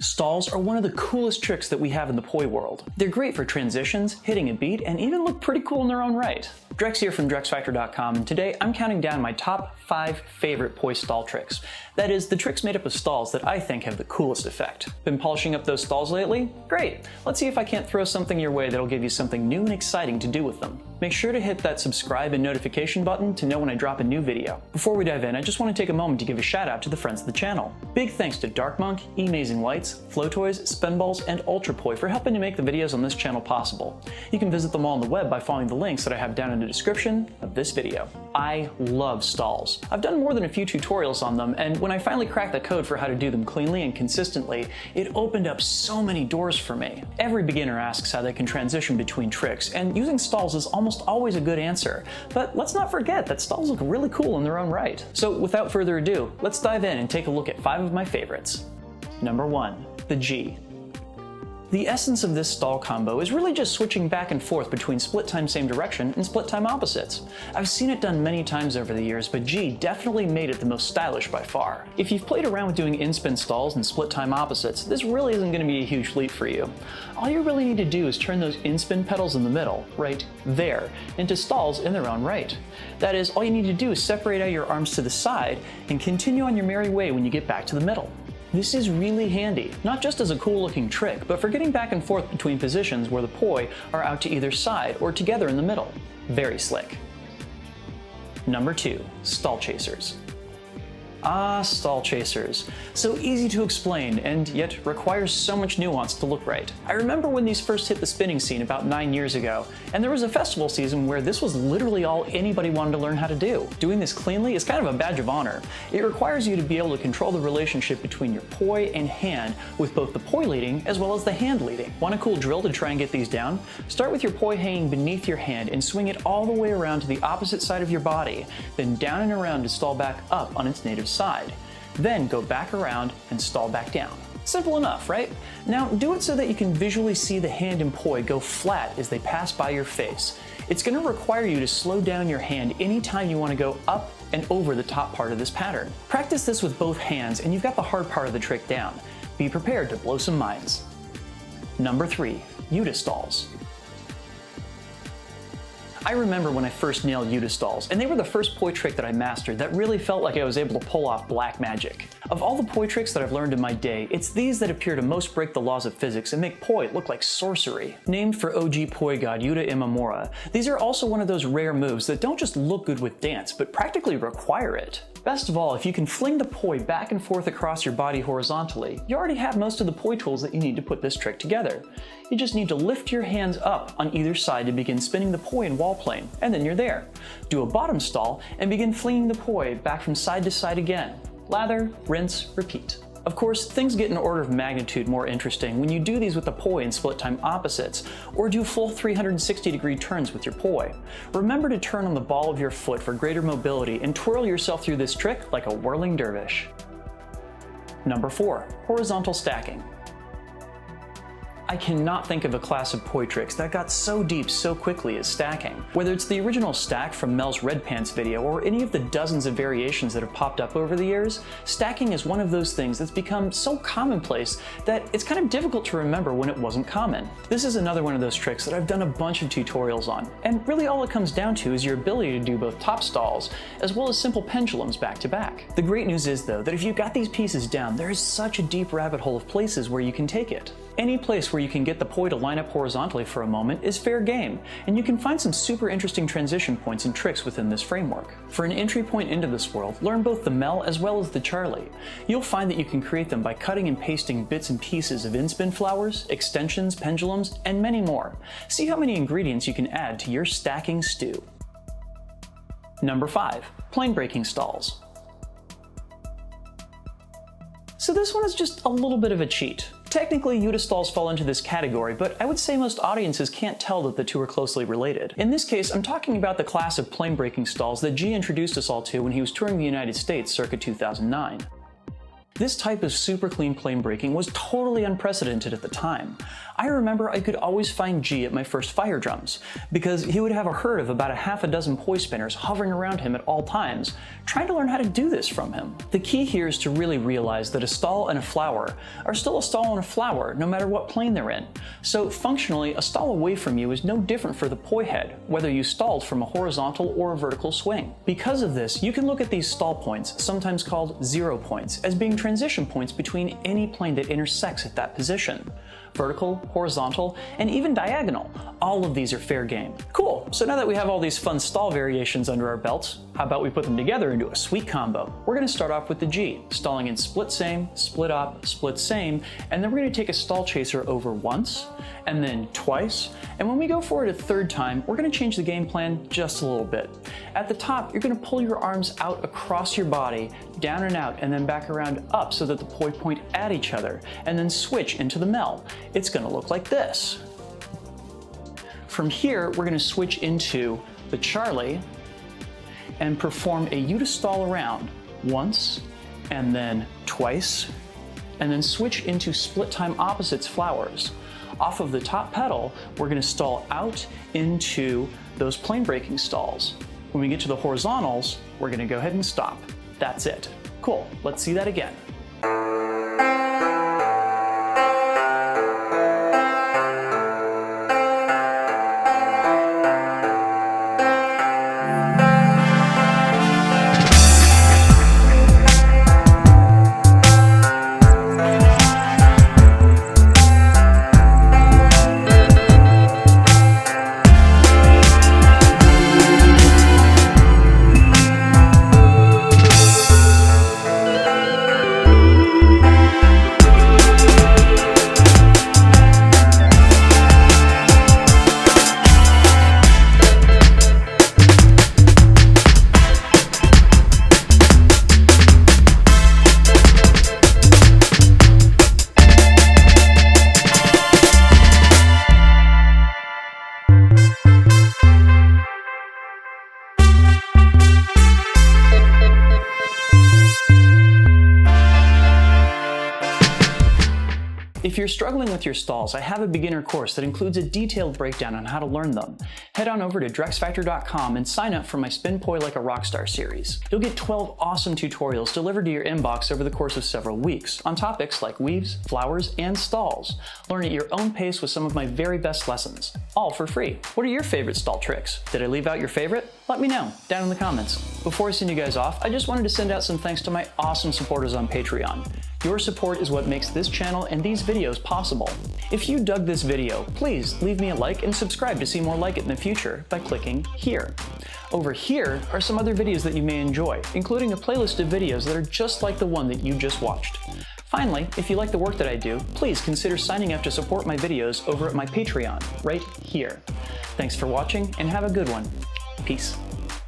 Stalls are one of the coolest tricks that we have in the poi world. They're great for transitions, hitting a beat, and even look pretty cool in their own right. Drex here from DrexFactor.com, and today I'm counting down my top 5 favorite poi stall tricks. That is, the tricks made up of stalls that I think have the coolest effect. Been polishing up those stalls lately? Great! Let's see if I can't throw something your way that'll give you something new and exciting to do with them. Make sure to hit that subscribe and notification button to know when I drop a new video. Before we dive in, I just want to take a moment to give a shout out to the friends of the channel. Big thanks to Dark Monk, Emazing Lights, Flow Toys, Spinballs, and Ultrapoi for helping to make the videos on this channel possible. You can visit them all on the web by following the links that I have down in the description of this video. I love stalls. I've done more than a few tutorials on them, and when I finally cracked the code for how to do them cleanly and consistently, it opened up so many doors for me. Every beginner asks how they can transition between tricks, and using stalls is almost always a good answer. But let's not forget that stalls look really cool in their own right. So without further ado, let's dive in and take a look at 5 of my favorites. Number 1. The G. The essence of this stall combo is really just switching back and forth between split time same direction and split time opposites. I've seen it done many times over the years, but G definitely made it the most stylish by far. If you've played around with doing in-spin stalls and split time opposites, this really isn't going to be a huge leap for you. All you really need to do is turn those in-spin pedals in the middle, right there, into stalls in their own right. That is, all you need to do is separate out your arms to the side and continue on your merry way when you get back to the middle. This is really handy, not just as a cool looking trick, but for getting back and forth between positions where the poi are out to either side or together in the middle. Very slick. Number 2. Stall chasers. Ah, stall chasers. So easy to explain, and yet requires so much nuance to look right. I remember when these first hit the spinning scene about 9 years ago, and there was a festival season where this was literally all anybody wanted to learn how to do. Doing this cleanly is kind of a badge of honor. It requires you to be able to control the relationship between your poi and hand, with both the poi leading as well as the hand leading. Want a cool drill to try and get these down? Start with your poi hanging beneath your hand and swing it all the way around to the opposite side of your body, then down and around to stall back up on its native side. Then go back around and stall back down. Simple enough, right? Now do it so that you can visually see the hand and poi go flat as they pass by your face. It's going to require you to slow down your hand anytime you want to go up and over the top part of this pattern. Practice this with both hands and you've got the hard part of the trick down. Be prepared to blow some minds. Number 3. Yuta Stalls. I remember when I first nailed Yuta Stalls, and they were the first poi trick that I mastered that really felt like I was able to pull off black magic. Of all the poi tricks that I've learned in my day, it's these that appear to most break the laws of physics and make poi look like sorcery. Named for OG poi god Yuta Imamura, these are also one of those rare moves that don't just look good with dance, but practically require it. Best of all, if you can fling the poi back and forth across your body horizontally, you already have most of the poi tools that you need to put this trick together. You just need to lift your hands up on either side to begin spinning the poi in wall plane, and then you're there. Do a bottom stall and begin flinging the poi back from side to side again. Lather, rinse, repeat. Of course, things get an order of magnitude more interesting when you do these with the poi in split time opposites, or do full 360-degree turns with your poi. Remember to turn on the ball of your foot for greater mobility and twirl yourself through this trick like a whirling dervish. Number 4. Horizontal stacking. I cannot think of a class of poi tricks that got so deep so quickly as stacking. Whether it's the original stack from Mel's Red Pants video or any of the dozens of variations that have popped up over the years, stacking is one of those things that's become so commonplace that it's kind of difficult to remember when it wasn't common. This is another one of those tricks that I've done a bunch of tutorials on, and really all it comes down to is your ability to do both top stalls as well as simple pendulums back to back. The great news is though that if you've got these pieces down, there is such a deep rabbit hole of places where you can take it. Any place where you can get the poi to line up horizontally for a moment is fair game, and you can find some super interesting transition points and tricks within this framework. For an entry point into this world, learn both the Mel as well as the Charlie. You'll find that you can create them by cutting and pasting bits and pieces of in-spin flowers, extensions, pendulums, and many more. See how many ingredients you can add to your stacking stew. Number 5. Plane breaking stalls. So this one is just a little bit of a cheat. Technically, Yuta Stalls fall into this category, but I would say most audiences can't tell that the two are closely related. In this case, I'm talking about the class of plane breaking stalls that G introduced us all to when he was touring the United States circa 2009. This type of super clean plane breaking was totally unprecedented at the time. I remember I could always find G at my first fire drums, because he would have a herd of about a half a dozen poi spinners hovering around him at all times, trying to learn how to do this from him. The key here is to really realize that a stall and a flower are still a stall and a flower, no matter what plane they're in. So functionally, a stall away from you is no different for the poi head, whether you stalled from a horizontal or a vertical swing. Because of this, you can look at these stall points, sometimes called 0 points, as being transition points between any plane that intersects at that position. Vertical, horizontal, and even diagonal. All of these are fair game. Cool, so now that we have all these fun stall variations under our belts, how about we put them together into a sweet combo? We're gonna start off with the G, stalling in split same, split up, split same, and then we're gonna take a stall chaser over once, and then twice, and when we go for it a third time, we're gonna change the game plan just a little bit. At the top, you're gonna pull your arms out across your body, down and out, and then back around up so that the poi point at each other, and then switch into the mel. It's gonna look like this. From here, we're gonna switch into the Charlie and perform a Yuta stall around once, and then twice, and then switch into split time opposites flowers. Off of the top pedal, we're gonna stall out into those plane breaking stalls. When we get to the horizontals, we're gonna go ahead and stop. That's it. Cool, let's see that again. If you're struggling with your stalls, I have a beginner course that includes a detailed breakdown on how to learn them. Head on over to drexfactor.com and sign up for my Spin Poi Like a Rockstar series. You'll get 12 awesome tutorials delivered to your inbox over the course of several weeks on topics like weaves, flowers, and stalls. Learn at your own pace with some of my very best lessons, all for free. What are your favorite stall tricks? Did I leave out your favorite? Let me know down in the comments. Before I send you guys off, I just wanted to send out some thanks to my awesome supporters on Patreon. Your support is what makes this channel and these videos possible. If you dug this video, please leave me a like and subscribe to see more like it in the future by clicking here. Over here are some other videos that you may enjoy, including a playlist of videos that are just like the one that you just watched. Finally, if you like the work that I do, please consider signing up to support my videos over at my Patreon, right here. Thanks for watching and have a good one. Peace.